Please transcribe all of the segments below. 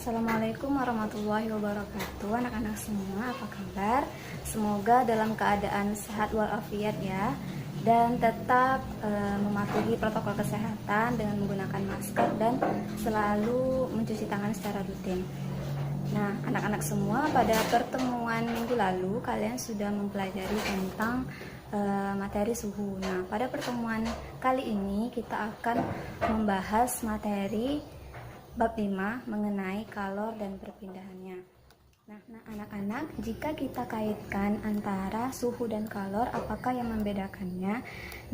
Assalamualaikum warahmatullahi wabarakatuh. Anak-anak semua, apa kabar? Semoga dalam keadaan sehat walafiat ya, dan tetap mematuhi protokol kesehatan dengan menggunakan masker dan selalu mencuci tangan secara rutin. Nah, anak-anak semua, pada pertemuan minggu lalu kalian sudah mempelajari tentang materi suhu. Nah, pada pertemuan kali ini kita akan membahas materi bab 5 mengenai kalor dan perpindahannya. Nah, anak-anak, jika kita kaitkan antara suhu dan kalor, apakah yang membedakannya?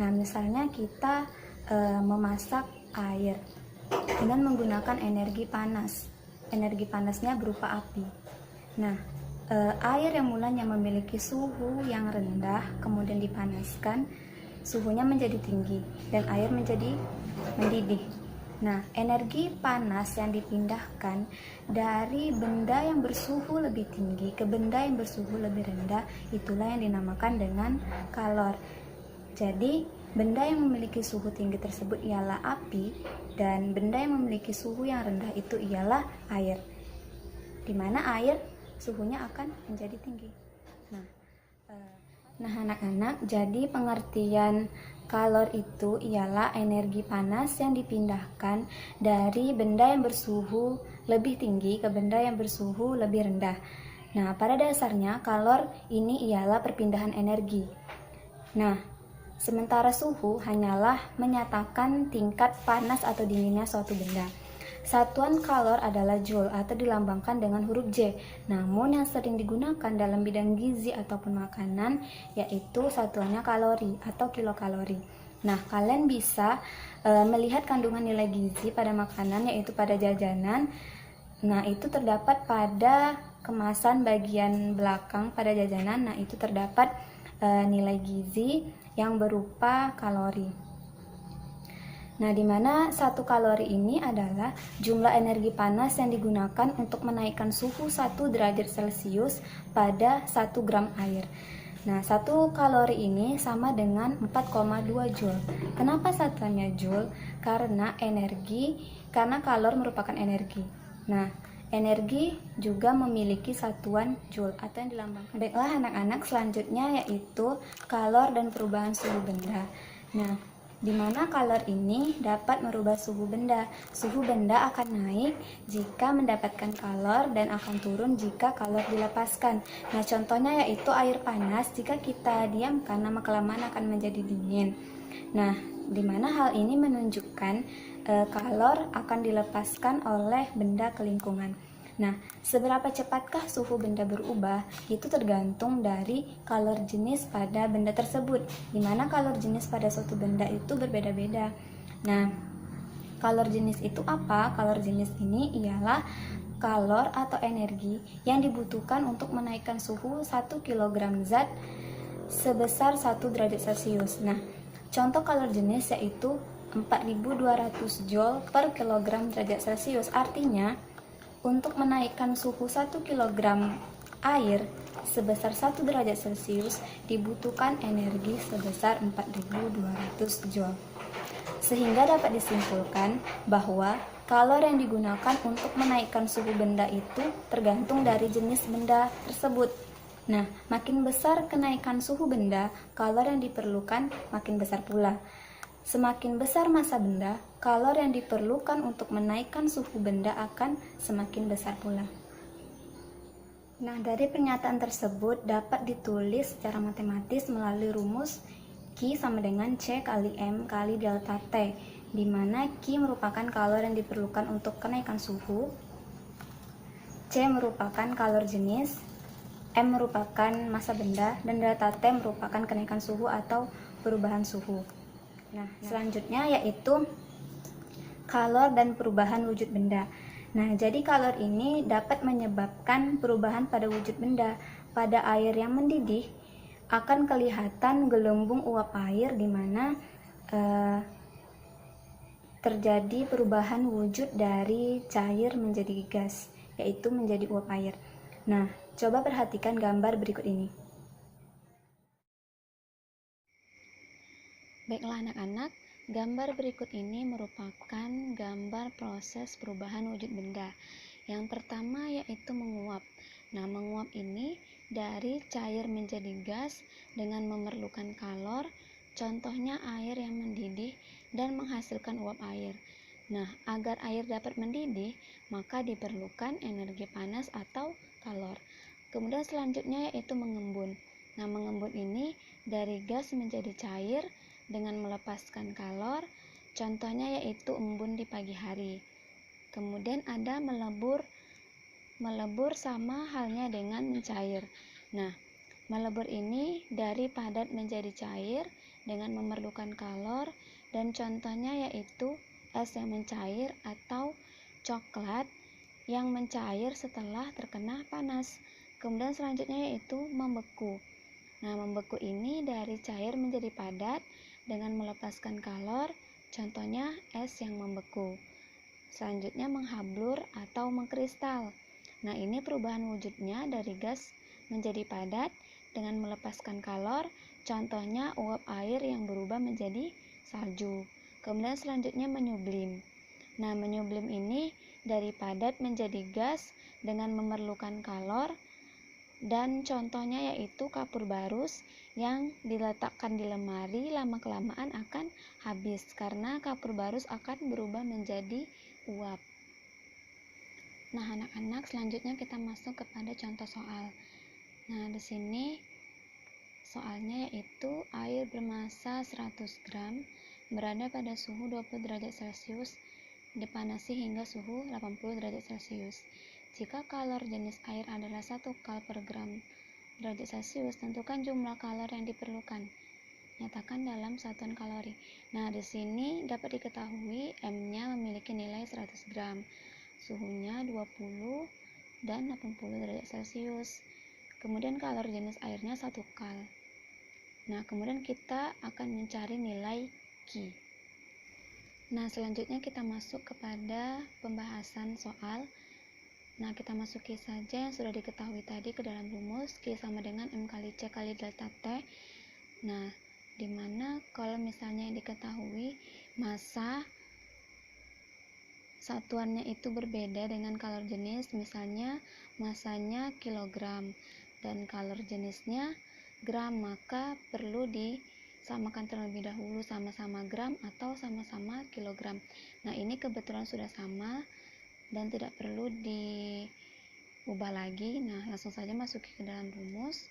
Nah, misalnya kita memasak air dengan menggunakan energi panas. Energi panasnya berupa api. Nah, air yang mulanya memiliki suhu yang rendah kemudian dipanaskan, suhunya menjadi tinggi dan air menjadi mendidih. Nah, energi panas yang dipindahkan dari benda yang bersuhu lebih tinggi ke benda yang bersuhu lebih rendah, itulah yang dinamakan dengan kalor. Jadi, benda yang memiliki suhu tinggi tersebut ialah api, dan benda yang memiliki suhu yang rendah itu ialah air. Di mana air suhunya akan menjadi tinggi. Nah, anak-anak, jadi pengertian kalor itu ialah energi panas yang dipindahkan dari benda yang bersuhu lebih tinggi ke benda yang bersuhu lebih rendah. Nah, pada dasarnya kalor ini ialah perpindahan energi. Nah, sementara suhu hanyalah menyatakan tingkat panas atau dinginnya suatu benda. Satuan kalor adalah joule atau dilambangkan dengan huruf J. Namun yang sering digunakan dalam bidang gizi ataupun makanan yaitu satuannya kalori atau kilokalori. Nah, kalian bisa melihat kandungan nilai gizi pada makanan yaitu pada jajanan. Nah, itu terdapat pada kemasan bagian belakang pada jajanan. Nah, itu terdapat nilai gizi yang berupa kalori. Nah, di mana 1 kalori ini adalah jumlah energi panas yang digunakan untuk menaikkan suhu 1 derajat Celcius pada 1 gram air. Nah, 1 kalori ini sama dengan 4,2 Joule. Kenapa satuannya Joule? Karena kalor merupakan energi. Nah, energi juga memiliki satuan Joule atau yang dilambangkan. Baiklah anak-anak, selanjutnya yaitu kalor dan perubahan suhu benda. Nah, di mana kalor ini dapat merubah suhu benda. Suhu benda akan naik jika mendapatkan kalor dan akan turun jika kalor dilepaskan. Nah, contohnya yaitu air panas, jika kita diamkan lama-kelamaan akan menjadi dingin. Nah, di mana hal ini menunjukkan kalor akan dilepaskan oleh benda ke lingkungan. Nah, seberapa cepatkah suhu benda berubah? Itu tergantung dari kalor jenis pada benda tersebut, di mana kalor jenis pada suatu benda itu berbeda-beda. Nah, kalor jenis itu apa? Kalor jenis ini ialah kalor atau energi yang dibutuhkan untuk menaikkan suhu 1 kg zat sebesar 1 derajat Celcius. Nah, contoh kalor jenis yaitu 4200 Joule per kilogram derajat Celcius. Artinya, untuk menaikkan suhu 1 kg air sebesar 1 derajat Celcius dibutuhkan energi sebesar 4200 Joule. Sehingga dapat disimpulkan bahwa kalor yang digunakan untuk menaikkan suhu benda itu tergantung dari jenis benda tersebut. Nah, makin besar kenaikan suhu benda, kalor yang diperlukan makin besar pula. Semakin besar massa benda, kalor yang diperlukan untuk menaikkan suhu benda akan semakin besar pula. Nah, dari pernyataan tersebut dapat ditulis secara matematis melalui rumus Q sama dengan C kali M kali delta T, di mana Q merupakan kalor yang diperlukan untuk kenaikan suhu, C merupakan kalor jenis, M merupakan massa benda, dan delta T merupakan kenaikan suhu atau perubahan suhu. Nah, selanjutnya yaitu kalor dan perubahan wujud benda. Nah, jadi kalor ini dapat menyebabkan perubahan pada wujud benda. Pada air yang mendidih akan kelihatan gelembung uap air di mana terjadi perubahan wujud dari cair menjadi gas, yaitu menjadi uap air. Nah, coba perhatikan gambar berikut ini. Baiklah anak-anak, gambar berikut ini merupakan gambar proses perubahan wujud benda, Yang pertama yaitu menguap. Nah, menguap ini dari cair menjadi gas dengan memerlukan kalor, contohnya air yang mendidih dan menghasilkan uap air. Nah, agar air dapat mendidih, maka diperlukan energi panas atau kalor. Kemudian selanjutnya yaitu mengembun. Nah, mengembun ini dari gas menjadi cair dengan melepaskan kalor, contohnya yaitu embun di pagi hari. Kemudian ada melebur. Melebur sama halnya dengan mencair. Nah, melebur ini dari padat menjadi cair dengan memerlukan kalor, dan contohnya yaitu es yang mencair atau coklat yang mencair setelah terkena panas. Kemudian selanjutnya yaitu membeku. Nah, membeku ini dari cair menjadi padat dengan melepaskan kalor, contohnya es yang membeku. Selanjutnya menghablur atau mengkristal. Nah, ini perubahan wujudnya dari gas menjadi padat dengan melepaskan kalor, contohnya uap air yang berubah menjadi salju. Kemudian selanjutnya menyublim. Nah, menyublim ini dari padat menjadi gas dengan memerlukan kalor, dan contohnya yaitu kapur barus yang diletakkan di lemari lama-kelamaan akan habis karena kapur barus akan berubah menjadi uap. Nah, anak-anak, selanjutnya kita masuk kepada contoh soal. Nah, di sini soalnya yaitu air bermassa 100 gram berada pada suhu 20 derajat Celcius dipanasi hingga suhu 80 derajat Celcius. Jika kalor jenis air adalah 1 kal per gram derajat Celcius, tentukan jumlah kalor yang diperlukan. Nyatakan dalam satuan kalori. Nah, di sini dapat diketahui M-nya memiliki nilai 100 gram. Suhunya 20 dan 80 derajat Celcius. Kemudian kalor jenis airnya 1 kal. Nah, kemudian kita akan mencari nilai Q. Nah, selanjutnya kita masuk kepada pembahasan soal. Nah, kita masuki saja yang sudah diketahui tadi ke dalam rumus. Q sama dengan M kali C kali delta T. Nah, dimana kalau misalnya diketahui massa satuannya itu berbeda dengan kalor jenis, misalnya massanya kilogram dan kalor jenisnya gram, maka perlu disamakan terlebih dahulu, sama-sama gram atau sama-sama kilogram. Nah, ini kebetulan sudah sama dan tidak perlu diubah lagi. Nah, langsung saja masuki ke dalam rumus.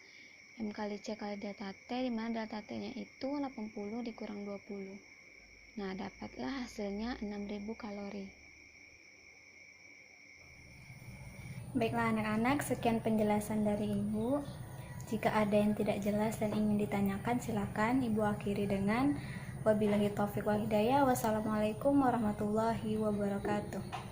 M kali C kali delta T, dimana delta T nya itu 80 dikurang 20. Nah, dapatlah hasilnya 6000 kalori. Baiklah anak-anak, sekian penjelasan dari Ibu. Jika ada yang tidak jelas dan ingin ditanyakan, silakan Ibu akhiri dengan wabillahi taufiq wal hidayah. Wassalamualaikum warahmatullahi wabarakatuh.